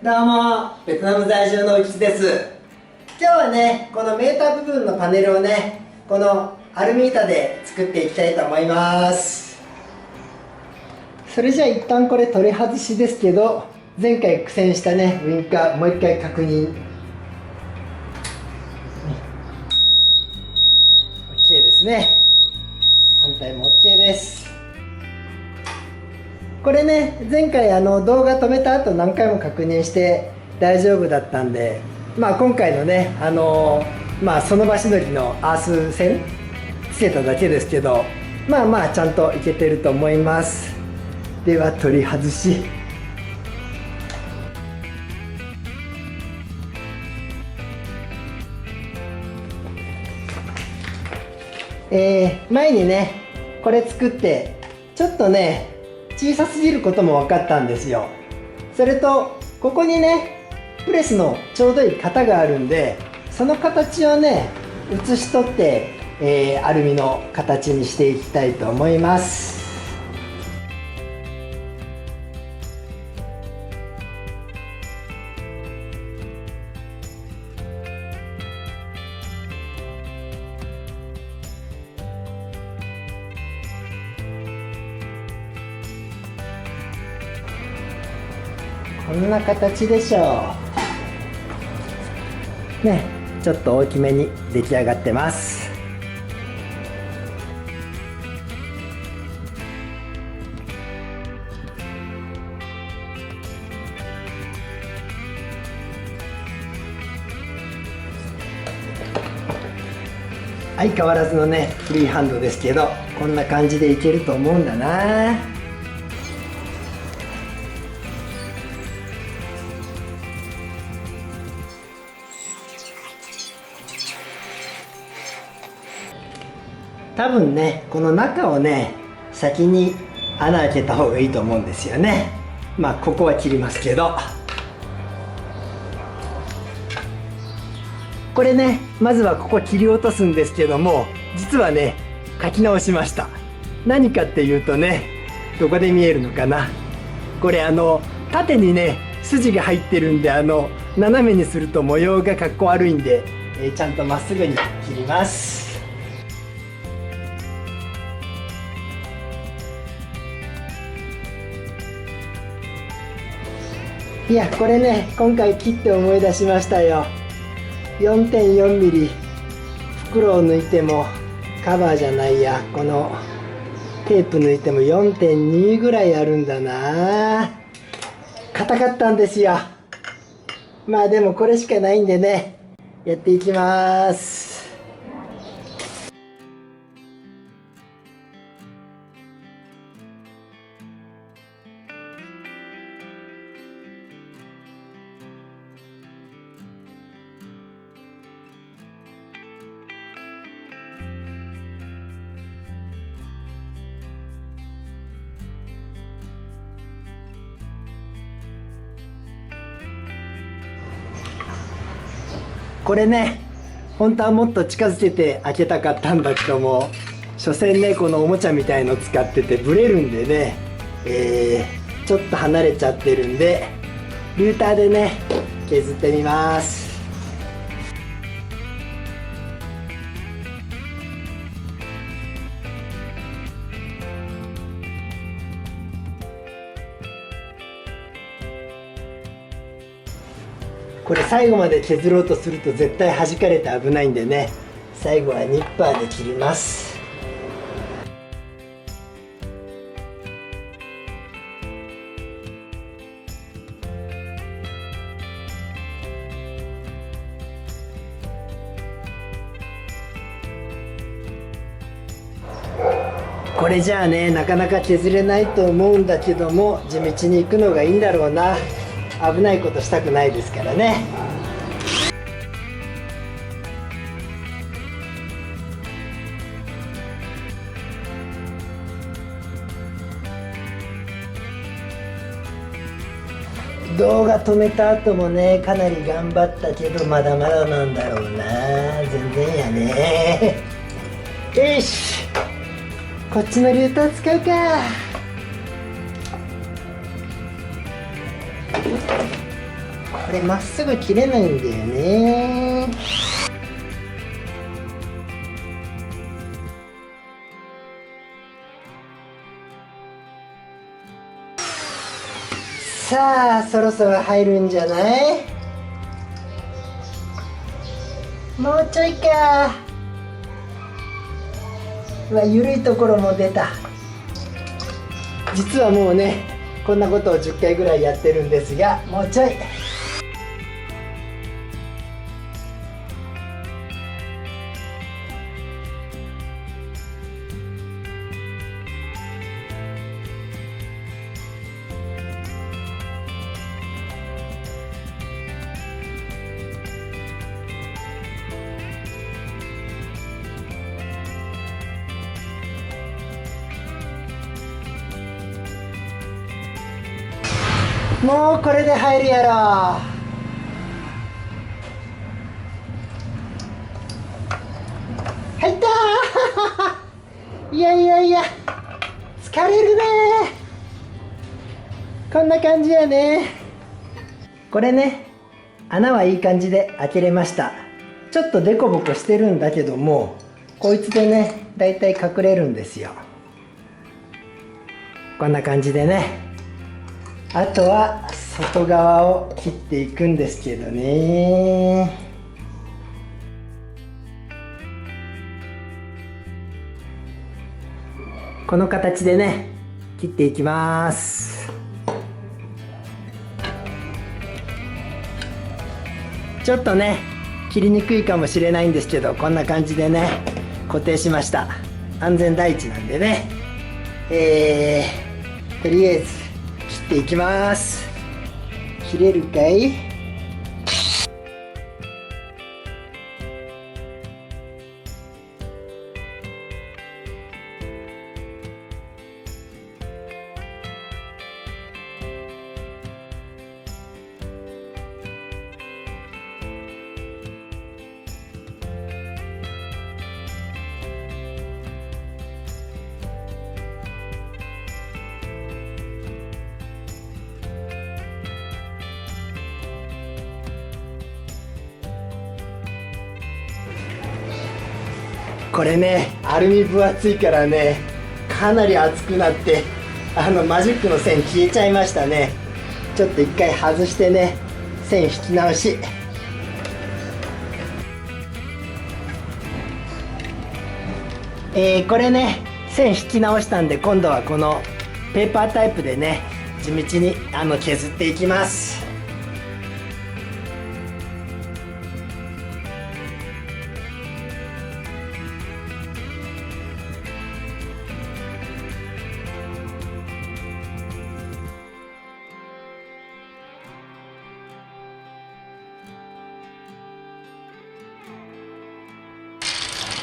どうも、ベトナム在住の浮吉です。今日はね、このメーター部分のパネルをね、このアルミ板で作っていきたいと思います。それじゃあ一旦これ取り外しですけど、前回苦戦したね、ウインカーもう一回確認。OK ですね。反対も OK です。これね、前回動画止めた後何回も確認して大丈夫だったんで、今回のね、その場しのぎのアース線つけただけですけど、ちゃんといけてると思います。では取り外し。前にね、これ作ってちょっとね小さすぎることも分かったんですよ。それとここにねプレスのちょうどいい型があるんで、その形をね写し取って、アルミの形にしていきたいと思います。こんな形でしょうね。ちょっと大きめに出来上がってます。相変わらずのねフリーハンドですけど、こんな感じでいけると思うんだな。多分ね、この中をね先に穴開けた方がいいと思うんですよね。ここは切りますけど、これねまずはここ切り落とすんですけども、実はね書き直しました。何かっていうとね、どこで見えるのかな、これ縦にね筋が入ってるんで、斜めにすると模様がかっこ悪いんで、ちゃんとまっすぐに切ります。いや、これね今回切って思い出しましたよ。 4.4 ミリ袋を抜いても、カバーじゃないや、このテープ抜いても 4.2 ぐらいあるんだな。硬かったんですよ。でもこれしかないんでね、やっていきます。これね本当はもっと近づけて開けたかったんだけども、所詮ねこのおもちゃみたいの使っててブレるんでね、ちょっと離れちゃってるんで、ルーターでね削ってみます。これ最後まで削ろうとすると絶対弾かれて危ないんでね、最後はニッパーで切ります。これじゃあねなかなか削れないと思うんだけども、地道に行くのがいいんだろうな。危ないことしたくないですからね。動画止めた後もねかなり頑張ったけど、まだまだなんだろうな。全然やね。よし、こっちのルーター使うか。これまっすぐ切れないんだよね。さあそろそろ入るんじゃない？もうちょいか。うわ、緩いところも出た。実はもうねこんなことを10回ぐらいやってるんですが、もうちょい。もうこれで入るやろ。入ったーいやいやいや、疲れるねー。こんな感じやね。これね、穴はいい感じで開けれました。ちょっとデコボコしてるんだけども、こいつでねだいたい隠れるんですよ。こんな感じでね。あとは外側を切っていくんですけどね。この形でね切っていきます。ちょっとね切りにくいかもしれないんですけど、こんな感じでね固定しました。安全第一なんでね、とりあえず切っていきます。切れるかい？これねアルミ分厚いからねかなり厚くなって、マジックの線消えちゃいましたね。ちょっと一回外してね線引き直し。これね線引き直したんで、今度はこのペーパータイプでね地道に削っていきます。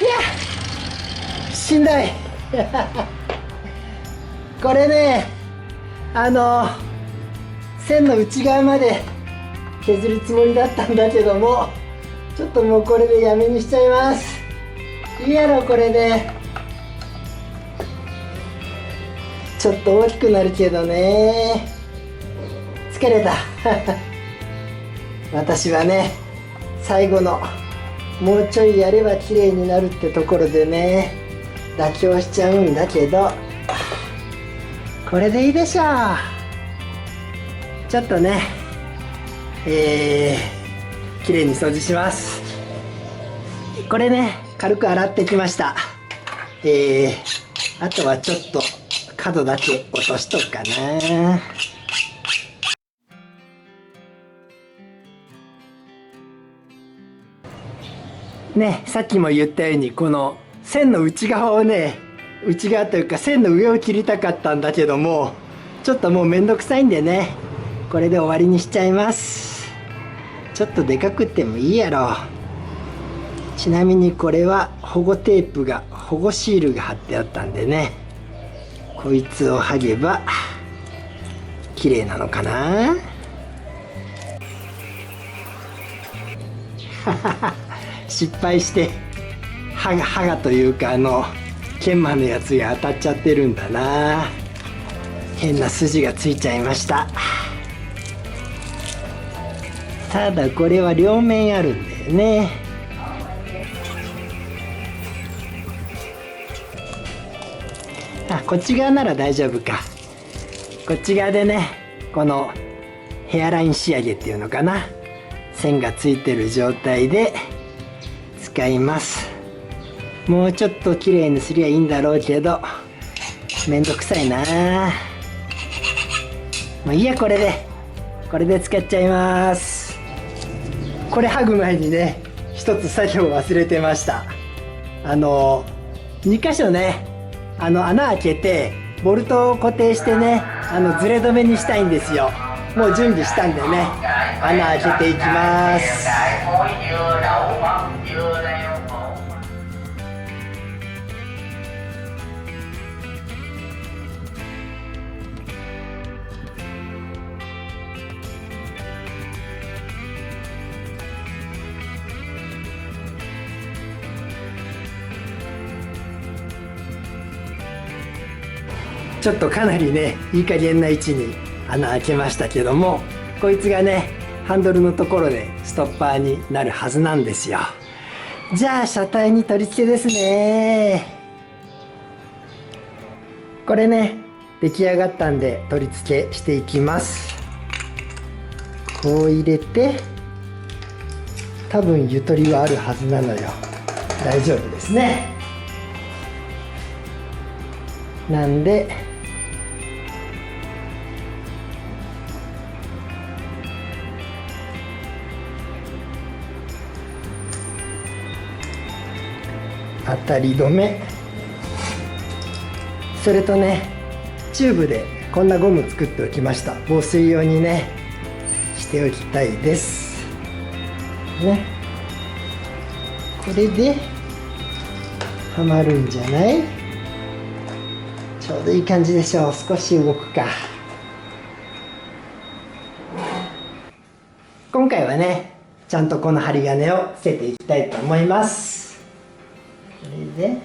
いやしんどいこれね線の内側まで削るつもりだったんだけども、ちょっともうこれでやめにしちゃいます。いいやろこれで。ちょっと大きくなるけどね。疲れた私はね最後のもうちょいやれば綺麗になるってところでね妥協しちゃうんだけど、これでいいでしょう。ちょっとね綺麗に掃除します。これね軽く洗ってきました。あとはちょっと角だけ落としとくかな。ね、さっきも言ったようにこの線の内側をね、内側というか線の上を切りたかったんだけども、ちょっともうめんどくさいんでねこれで終わりにしちゃいます。ちょっとでかくてもいいやろ。ちなみにこれは保護テープが保護シールが貼ってあったんでね、こいつを剥げば綺麗なのかな失敗して歯がというか研磨のやつが当たっちゃってるんだな。変な筋がついちゃいました。ただこれは両面あるんだよね。あ、こっち側なら大丈夫か。こっち側でね、このヘアライン仕上げっていうのかな、線がついてる状態で使います。もうちょっと綺麗にすりゃいいんだろうけど、めんどくさいな。まあいいや、これで使っちゃいます。これ剥ぐ前にね、一つ作業忘れてました。2箇所ね、穴開けてボルトを固定してね、ズレ止めにしたいんですよ。もう準備したんでね、穴開けていきます。ちょっとかなりね、いい加減な位置に穴開けましたけども、こいつがね、ハンドルのところでストッパーになるはずなんですよ。じゃあ車体に取り付けですね。これね、出来上がったんで取り付けしていきます。こう入れて、多分ゆとりはあるはずなのよ。大丈夫ですね。なんで当たり止め、それとね、チューブでこんなゴム作っておきました。防水用にね、しておきたいですね。これではまるんじゃない？ちょうどいい感じでしょう。少し動くか。今回はね、ちゃんとこの針金をつけていきたいと思います。これで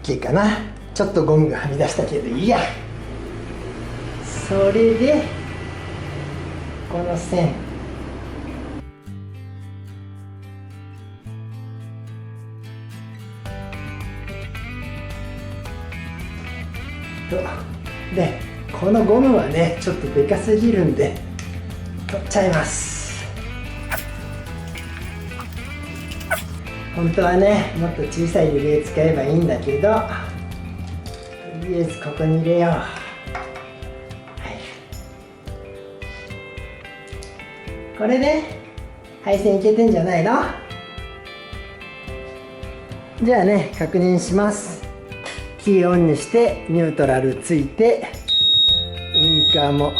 OK かな。ちょっとゴムがはみ出したけどいいや。それでこの線で、このゴムはね、ちょっとでかすぎるんで取っちゃいます。本当はね、もっと小さい指輪使えばいいんだけど、とりあえずここに入れよう。はい、これで配線いけてんじゃないの？じゃあね、確認します。キーオンにしてニュートラルついて、ウインカーも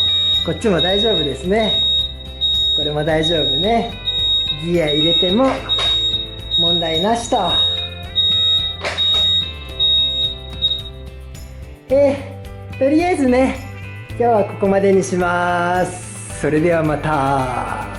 こっちも大丈夫ですね。これも大丈夫ね。ギア入れても問題なしと。とりあえずね、今日はここまでにします。それではまた。